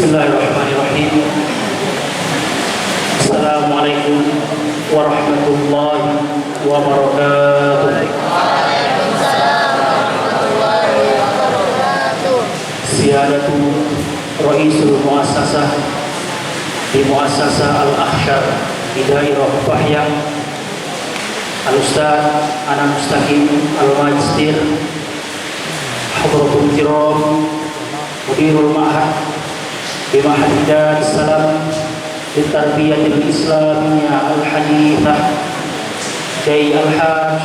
Bismillahirrahmanirrahim. Assalamualaikum warahmatullahi wabarakatuh. Siyadatu Ra'isul Muassasah di Muassasah Al-Ahsyar di Dairah Bahya, Al-Ustaz Ana Mustaqim Al-Majistir, Hadratul Kiram Mudirul Ma'had Bima'had Darus Salam Litarbiyatil Islamiyah Al-Hadithah Jai Al-Haj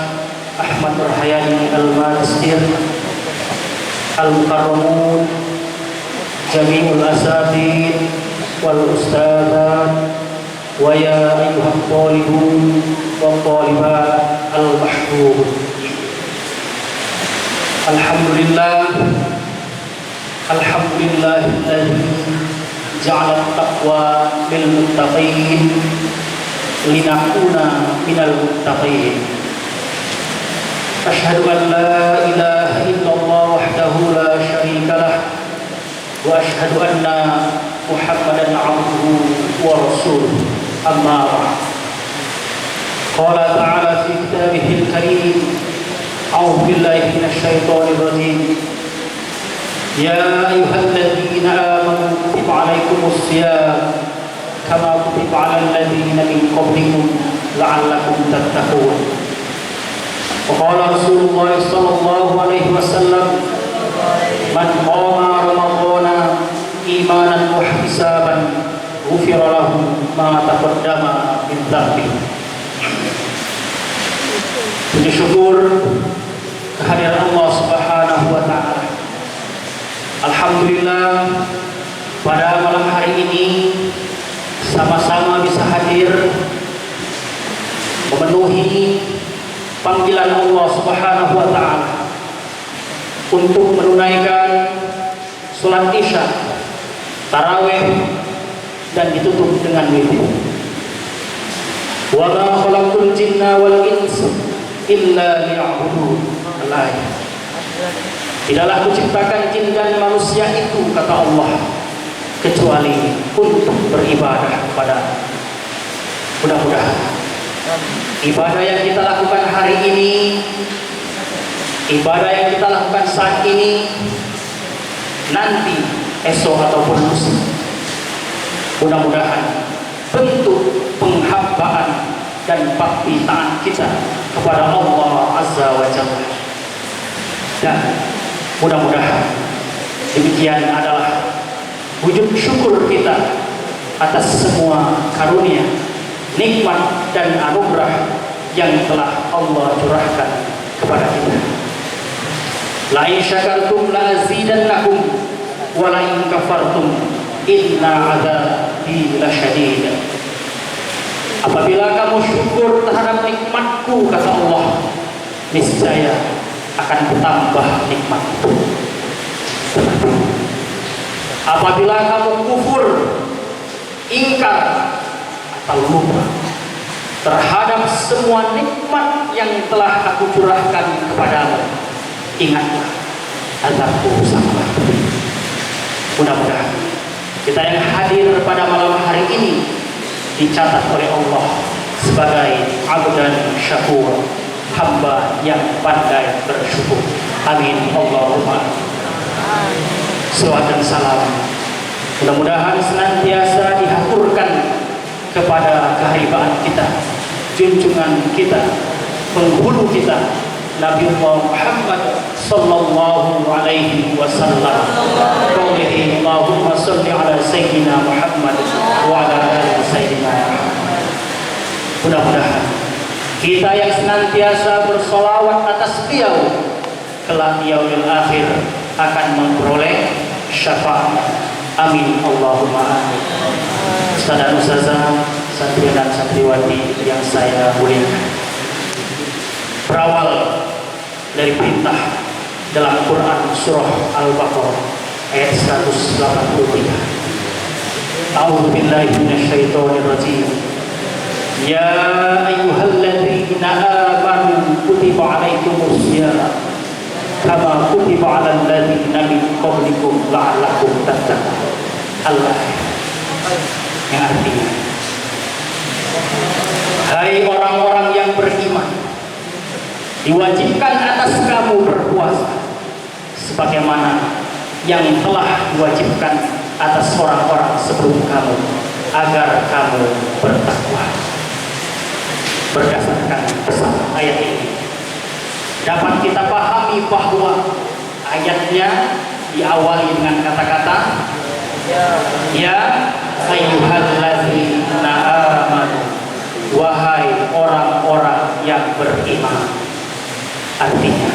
Ahmad Rahayani Al-Majistir, Al-Mukarramun Jami'ul Asatid wal Ustadzat wa ya ayyuhat talibun wa talibat al-mahbub. Alhamdulillahilladzi ja'ala at-taqwa lil muttaqin linakuna minal muttaqin. Asyhadu an la ilaha illallah wahdahu la syarika lah wa asyhadu anna Muhammadan abduhu wa rasuluh. Amma ba'd. Qala ta'ala fi kitabihil karim, a'udzu billahi minasy syaithanir rajim. Ya ayyuhalladzina amanu kutiba 'alaikumus shiyam kama kutiba 'alal ladzina min qablikum la'allakum tattaqun. Wa qala Rasulullah sallallahu alaihi wasallam, man qama ramadhana imanan wa ihtisaban ghufira lahu ma taqaddama min dhanbi. Puji syukur kehadiran Allah Subhanahu wa taala. Alhamdulillah, pada malam hari ini sama-sama bisa hadir memenuhi panggilan Allah Subhanahu wa taala untuk menunaikan salat Isya, tarawih, dan ditutup dengan witir. Wa ma khalaqtul jinna wal insa illa liya'budun. Tidaklah kuciptakan jin dan manusia itu, kata Allah, kecuali untuk beribadah kepada. Mudah-mudahan ibadah yang kita lakukan hari ini, ibadah yang kita lakukan saat ini, nanti, esok ataupun lusa, mudah-mudahan bentuk penghambaan dan bakti taat kita kepada Allah Azza wa Jalla. Dan mudah-mudahan demikian adalah wujud syukur kita atas semua karunia, nikmat dan anugerah yang telah Allah curahkan kepada kita. La in syakartum la azidannakum wa la in kafartum inna adzabi lasyadid. Apabila kamu syukur terhadap nikmatku, kata Allah, niscaya akan bertambah nikmat itu. Apabila kamu kufur, ingkar atau lupa terhadap semua nikmat yang telah aku curahkan kepadamu, ingatlah azabku sangatlah pedih. Mudah-mudahan kita yang hadir pada malam hari ini dicatat oleh Allah sebagai abdan syakur, hamba yang pandai bersyukur. Amin Allahumma. Salawat dan salam mudah-mudahan senantiasa dihaturkan kepada keharibaan kita, junjungan kita, penghulu kita, Nabi Muhammad sallallahu alaihi wasallam. Qaulihi Allahumma shalli ala sayyidina Muhammad wa ala ali sayyidina Muhammad. Mudah-mudahan kita yang senantiasa bersolawat atas beliau kelak yaumil akhir akan memperoleh syafaat. Amin Allahumma amin. Ustaz dan Ustazah, santri dan santriwati yang saya muliakan, berawal dari perintah dalam Quran surah Al-Baqarah ayat 183. A'udzu billahi minasyaitonir rajim. Ya ayyuhalladzina amanu kutiba 'alaikumus syiyam kama kutiba 'alal ladzina min qablikum la'allakum tattaqun. Allah, yang artinya, hai orang-orang yang beriman, diwajibkan atas kamu berpuasa sebagaimana yang telah diwajibkan atas orang-orang sebelum kamu, agar kamu bertakwa. Berdasarkan pesan ayat ini dapat kita pahami bahwa ayatnya diawali dengan kata-kata ya ayyuhalladzina amanu, wahai orang-orang yang beriman. Artinya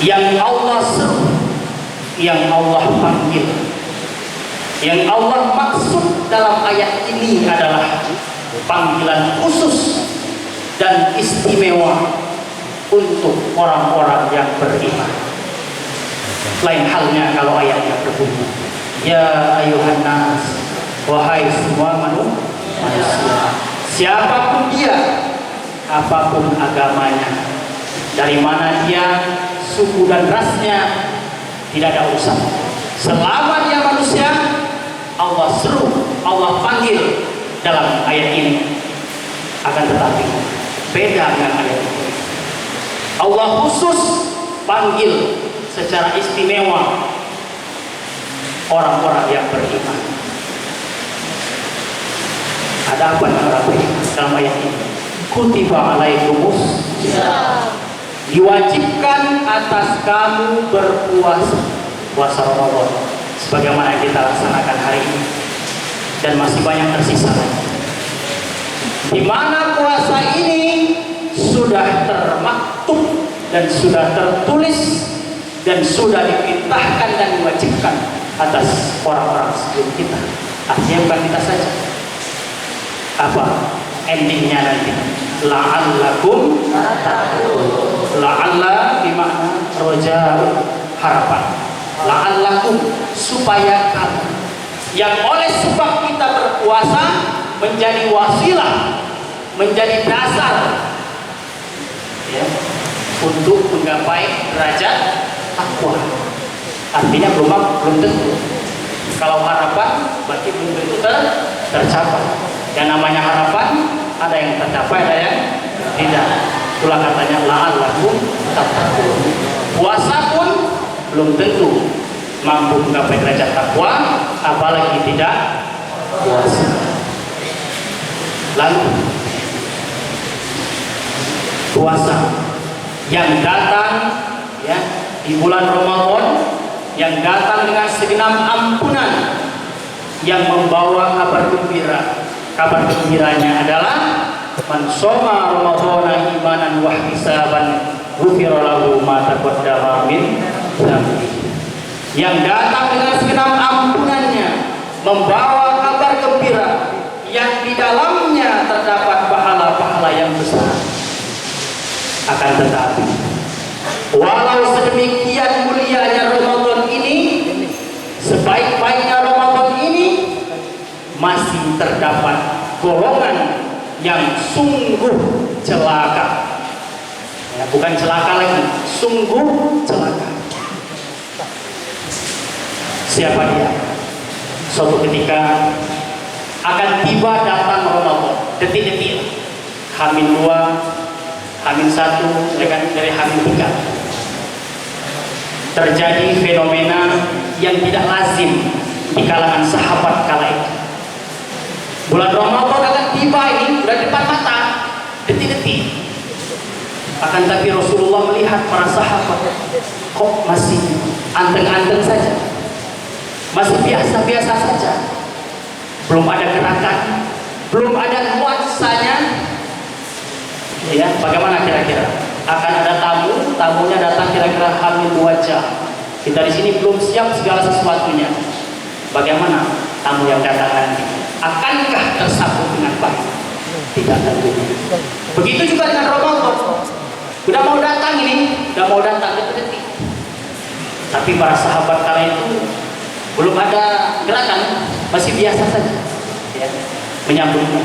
yang Allah seru, yang Allah panggil, yang Allah maksud dalam ayat ini adalah panggilan khusus dan istimewa untuk orang-orang yang beriman. Lain halnya kalau ayatnya berbunyi ya ayuhan nas, wahai semua manusia, siapapun dia, apapun agamanya, dari mana dia, suku dan rasnya, tidak ada urusan. Selama dia manusia, Allah seru, Allah panggil dalam ayat ini. Akan tetapi beda dengan ayat ini. Allah khusus panggil secara istimewa orang-orang yang beriman. Ada apa yang orang beriman dalam ayat ini? Kutiba alaikumus, diwajibkan atas kamu berpuasa, puasa Ramadan sebagaimana yang kita laksanakan hari ini, dan masih banyak tersisa lagi. Di mana puasa ini sudah termaktub dan sudah tertulis dan sudah diperintahkan dan diwajibkan atas orang-orang sebelum kita. Artinya bukan kita saja. Apa endingnya nanti? La'allakum tattaqun. La'alla bermakna roja, harapan. La'allakum, supaya kamu, yang oleh sebab kita berpuasa menjadi wasilah, menjadi dasar ya, untuk menggapai derajat takwa. Artinya belum tentu. Kalau harapan berarti belum tentu tercapai. Yang namanya harapan ada yang tercapai, ada yang tidak. Itulah katanya la'allakum tattaqun. Puasa pun belum tentu mampu menggapai derajat takwa, apalagi tidak puasa. Lalu puasa yang datang ya di bulan Ramadan, yang datang dengan segenap ampunan, yang membawa kabar gembira. Kabar gembiranya adalah man shoma ramadhana imanan wa ihtisaban ghufira lahu ma taqaddama min dzambi. Yang datang dengan segenap ampunannya, membawa kabar gembira yang di dalamnya terdapat pahala-pahala yang besar. Akan tetapi walau sedemikian mulianya Ramadan ini, sebaik-baiknya Ramadan ini, masih terdapat golongan yang sungguh celaka. Ya, bukan celaka lagi, sungguh celaka. Siapa dia? Suatu ketika akan tiba datang Ramadan, detik-detik, H-2, H-1, dari H-3. Terjadi fenomena yang tidak lazim di kalangan sahabat kala itu. Bulan Ramadan akan tiba ini sudah depan mata, detik-detik. Akan tapi Rasulullah melihat para sahabat kok masih anteng-anteng saja, masih biasa-biasa saja, belum ada gerakan, belum ada nuansanya. Ya, bagaimana kira-kira? Akan ada tamunya datang kira-kira hamil 2 jam. Kita di sini belum siap segala sesuatunya. Bagaimana tamu yang datang nanti? Akankah tersambut dengan baik? Tidak tentu. Begitu juga dengan Ramadan. Sudah mau datang ini, sudah mau datang detik-detik. Tapi para sahabat kala itu belum ada gerakan, masih biasa saja ya, menyambutnya.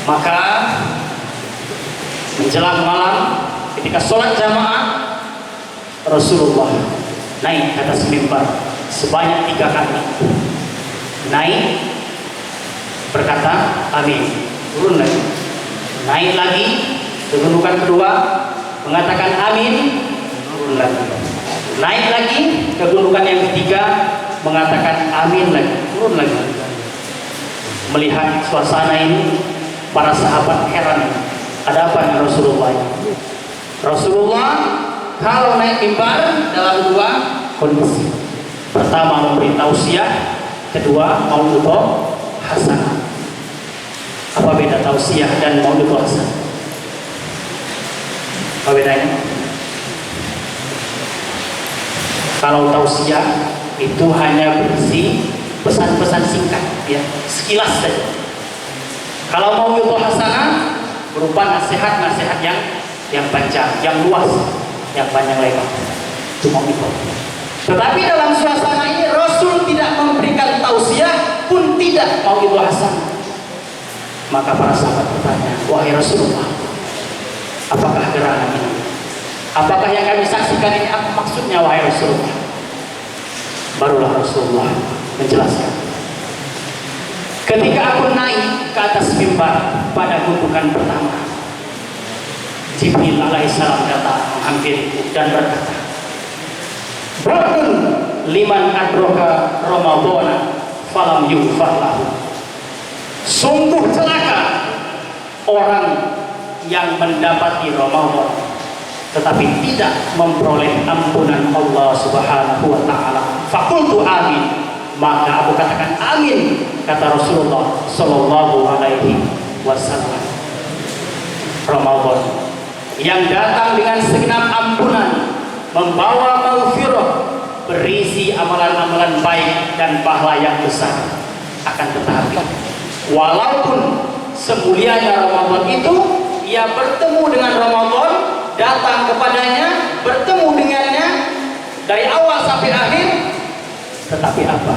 Maka menjelang malam ketika sholat jamaah, Rasulullah naik ke atas mimbar sebanyak 3 kali. naik, berkata amin, turun lagi, naik lagi ke gundukan kedua, mengatakan amin, turun lagi, naik lagi ke gundukan yang ketiga, mengatakan amin lagi, turun lagi. Melihat suasana ini, para sahabat heran, ada apa dengan Rasulullah? Rasulullah kalau naik mimbar dalam dua kondisi. Pertama memberi tausiah, kedua mau'idhah hasanah. Apa beda tausiah dan mau'idhah hasanah? Apa bedanya? Kalau tausiah itu hanya berisi pesan-pesan singkat, ya, sekilas saja. Kalau mau'idhah hasanah berupa nasihat-nasihat yang panjang, yang luas, yang panjang lebar. Itu mau'idhah. Tetapi dalam suasana ini Rasul tidak memberikan tausiah pun tidak mau'idhah hasanah. Maka para sahabat bertanya, wahai Rasulullah, apakah gerangan ini? Apakah yang kami saksikan ini apa maksudnya wahai Rasulullah? Barulah Rasulullah menjelaskan. Ketika aku naik ke atas mimbar pada gundukan pertama, Jibril alaihissalam datang menghampiriku dan berkata, "Ba'dun liman adraka Ramadhana falam yughfar lahu." Sungguh celaka orang yang mendapati Ramadan tetapi tidak memperoleh ampunan Allah Subhanahu wa taala. Faqultu amin, maka aku katakan amin, kata Rasulullah sallallahu alaihi wasallam. Ramadan yang datang dengan segenap ampunan, membawa maghfirah, berisi amalan-amalan baik dan pahala yang besar. Akan tetapi walaupun semulianya Ramadan itu, ia bertemu dengan Ramadan, datang kepadanya, bertemu dengannya dari awal sampai akhir, tetapi apa?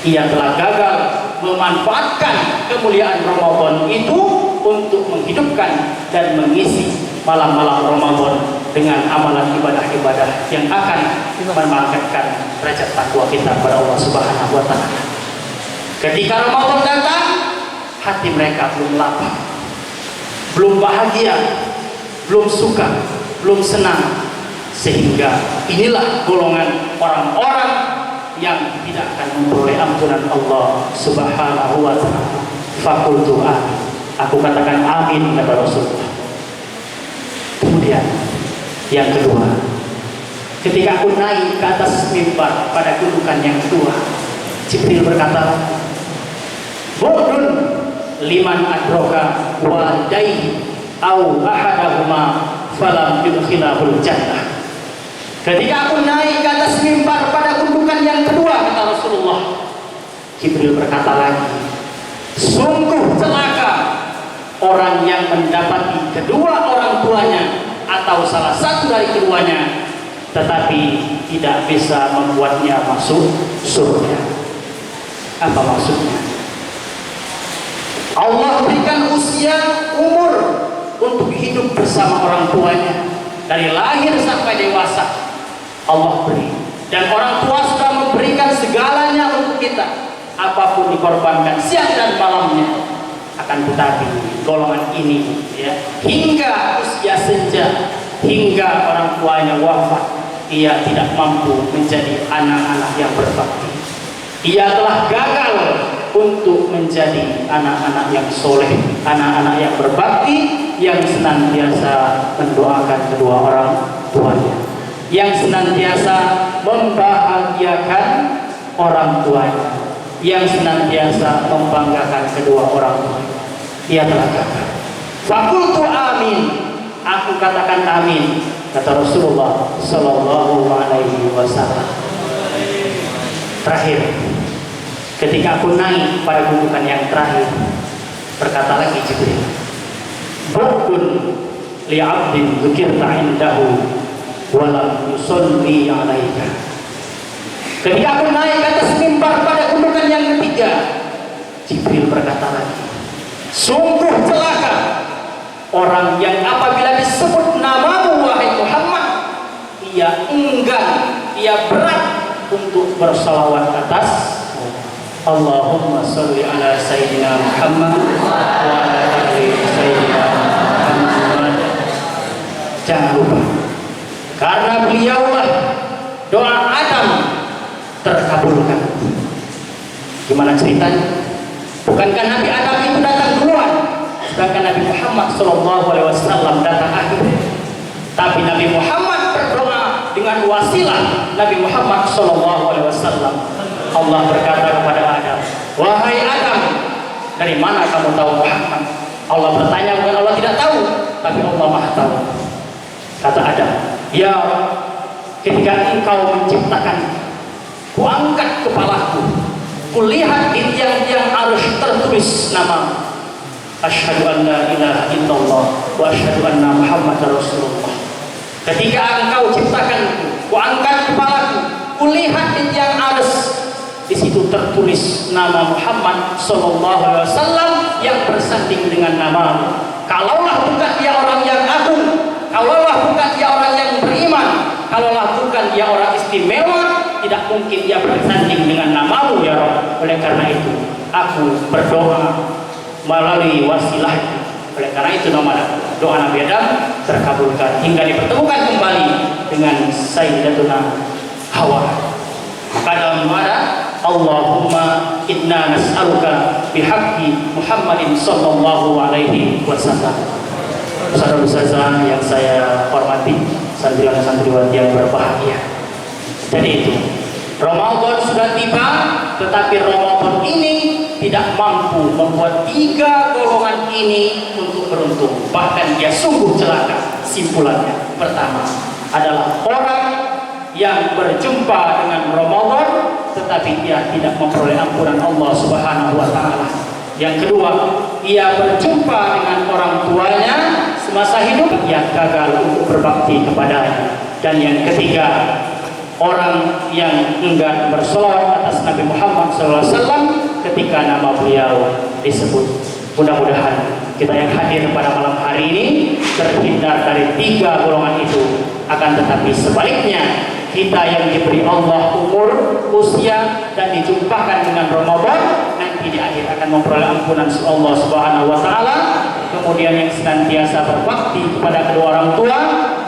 Ia telah gagal memanfaatkan kemuliaan Ramadan itu untuk menghidupkan dan mengisi malam-malam Ramadan dengan amalan ibadah-ibadah yang akan mengangkatkan derajat takwa kita kepada Allah Subhanahu wa taala. Ketika Ramadan datang, hati mereka belum lapang, belum bahagia, belum suka, belum senang, sehingga inilah golongan orang-orang yang tidak akan memperoleh ampunan Allah Subhanahu wa taala. Faqultu amin, aku katakan amin, kata Rasulullah. Kemudian yang kedua, ketika aku naik ke atas mimbar pada gundukan yang kedua, Jibril berkata, "Ba'dun liman adraka walidayhi au ahadahuma falam yudkhilahul jannah." Ketika aku naik ke atas mimbar pada gundukan yang kedua, kata Rasulullah, Jibril berkata lagi, "Sungguh celaka orang yang mendapati kedua orang tuanya atau salah satu dari keduanya, tetapi tidak bisa membuatnya masuk surga." Apa maksudnya? Allah berikan usia umur untuk hidup bersama orang tuanya dari lahir sampai dewasa. Allah beri, dan orang tua sudah memberikan segalanya untuk kita, apapun dikorbankan siang dan malamnya. Akan tetapi golongan ini, ya, hingga usia senja, hingga orang tuanya wafat, ia tidak mampu menjadi anak-anak yang berbakti. Ia telah gagal untuk menjadi anak-anak yang soleh, anak-anak yang berbakti, yang senantiasa mendoakan kedua orang tuanya, yang senantiasa membahagiakan orang tuanya, yang senantiasa membanggakan kedua orang tuanya. Ia telah gagal. Faqultu amin, aku katakan amin, kata Rasulullah sallallahu alaihi wasallam. Terakhir, ketika aku naik pada gundukan yang terakhir, berkata lagi Jibril, "Ba'dun li'abdin dzukirta indahu walam yusolli 'alaika." Ketika aku naik ke atas mimbar pada gundukan yang ketiga, Jibril berkata lagi, "Sungguh celaka orang yang apabila disebut namamu wahai Muhammad, ia enggan, ia berat untuk bersalawat atas." Allahumma sholli ala Sayyidina Muhammad wa ala ali Sayyidina Muhammad. Jangan lupa, karena beliaulah doa Adam terkabulkan. Gimana ceritanya? Bukankah Nabi Adam itu datang duluan, sedangkan Nabi Muhammad SAW datang akhir? Tapi Nabi Muhammad berdoa dengan wasilah Nabi Muhammad SAW. Allah berkata kepada Adam, wahai Adam, dari mana kamu tahu Muhammad? Allah bertanya, bukan Allah tidak tahu, tapi Allah Maha tahu. Kata Adam, ya ketika engkau menciptakan, kuangkat kepalaku, kulihat di tiang-tiang arus tertulis nama asyhadu an la ilaha illallah wa asyhadu anna Muhammadar Rasulullah. Ketika engkau ciptakanku, kuangkat kepalaku, kulihat di tiang arus, di situ tertulis nama Muhammad sallallahu alaihi wasallam yang bersanding dengan namamu. Kalaulah bukan dia orang yang agung, kalaulah bukan dia orang yang beriman, kalaulah bukan dia orang istimewa, tidak mungkin dia bersanding dengan namamu ya Rabb. Oleh karena itu aku berdoa melalui wasilah. Oleh karena itu doa Nabi Adam terkabulkan hingga dipertemukan kembali dengan Sayyidatuna Hawa. Maka dalam doa, Allahumma inna nas'aluka bihaqqi Muhammadin sallallahu alaihi wasallam. Saudara-saudara yang saya hormati, santriwan-santriwati yang berbahagia. Jadi itu, Ramadan sudah tiba, tetapi Ramadan ini tidak mampu membuat tiga golongan ini untuk beruntung. Bahkan dia sungguh celaka. Simpulannya, pertama adalah orang yang berjumpa dengan Ramadan tetapi dia tidak memperoleh ampunan Allah Subhanahu wa taala. Yang kedua, ia berjumpa dengan orang tuanya semasa hidup, ia gagal untuk berbakti kepadanya. Dan yang ketiga, orang yang enggan bersolawat atas Nabi Muhammad SAW ketika nama beliau disebut. Mudah-mudahan kita yang hadir pada malam hari ini terhindar dari tiga golongan itu. Akan tetapi sebaliknya, kita yang diberi Allah umur, usia, dan dijumpakan dengan Ramadan, nanti di akhir akan memperoleh ampunan Allah Subhanahu wa taala. Kemudian yang senantiasa berbakti kepada kedua orang tua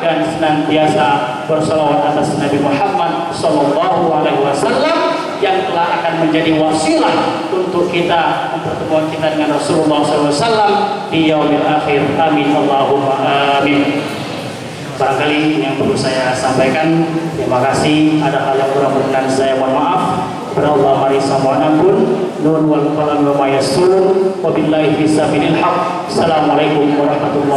dan senantiasa bersalawat atas Nabi Muhammad sallallahu alaihi wasallam yang telah akan menjadi wasilah untuk kita mempertemuan kita dengan Rasulullah SAW di yaumil akhir. Amin Allahumma amin. Barangkali yang perlu saya sampaikan, terima kasih. Ada hal yang kurang berkenan saya mohon maaf. Kepada Allah mari sama ampun. Nun wal qalam wa ma yasur. Wabillahi fisabilil haq. Assalamualaikum warahmatullahi